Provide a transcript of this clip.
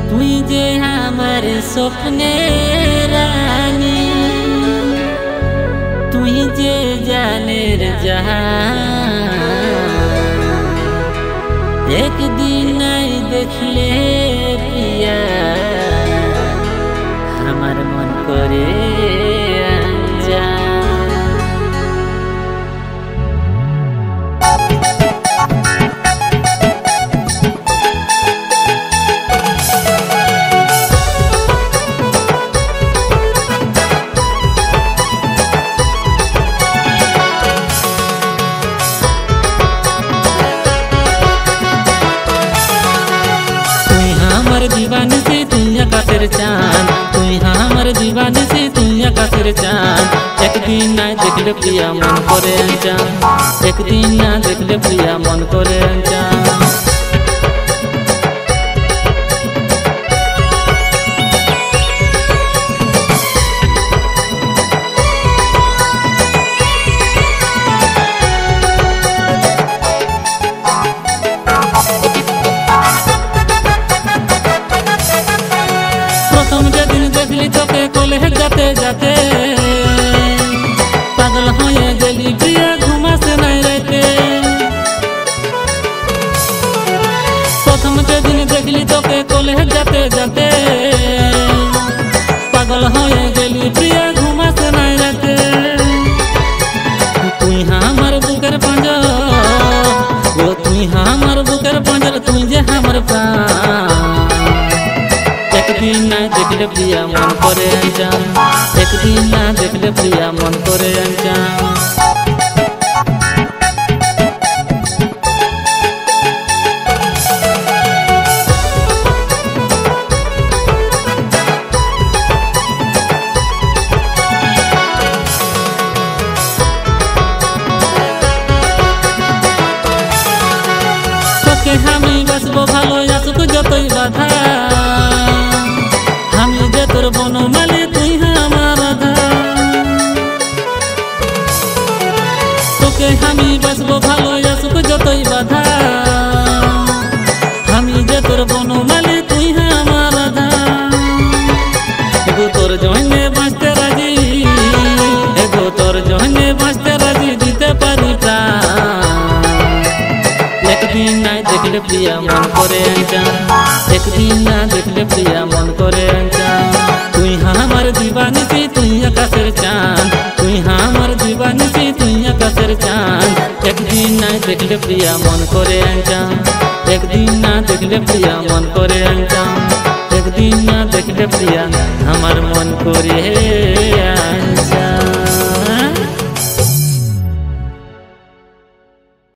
তুই যে আমার স্বপ্নের রানী, তুই যে জানের জাহান। একদিন নাই দেখলে প্রিয়া আমার মন করে दीवानी से दुनिया का सिर चांद, तुई हमर दीवानी से दुनिया का सिर चांद। एक दिन ना देख ले प्रिया मन करे अनजान, एक दिन ना देख ले प्रिया मन करे अनजान। তোকে কোলে যাতে যাতে পাগল হয়ে গেলি প্রিয়া ঘুমাসে নাই রাতে। প্রথম যেদিন দেখলি তোকে কোলে যাতে যাতে পাগল হয়ে গেলি প্রিয়া ঘুমাসে নাই রাতে। তুই আমার বুকের পাঁজর, ও তুই আমার বুকের পাঁজর, তুই যে আমার প্রাণ। एक दिन ना देख ले प्रिया मन करे अनजान, एक दिन ना देख ले प्रिया मन करे अनजान। তোকে আমি বাসবো ভালো আসুক যতই বাধা, আমি যে তোর বনমালী তুই আমার রাধা। তোকে আমি বাসবো ভালো আসুক যতই বাধা, আমি যে তোর বনমালী তুই আমার রাধা। এগো তোর জন্যে বাঁচতে রাজি, এগো তোর জন্যে বাঁচতে রাজি, দিতে পারি প্রাণ। একদিন নাই দেখলে প্রিয়া মন করে अनजान, एक दिन ना देखले प्रिया मन करे अनजान। तुई हमर दीवानी से तुई आकाशेर चाँद, तुई हमर दीवानी से तुई आकाशेर चाँद। एक दिन ना देखले प्रिया मन करे अनजान, एक दिन ना देखले प्रिया मन करे अनजान। एक दिन ना देखले प्रिया हमर मन करे अनजान।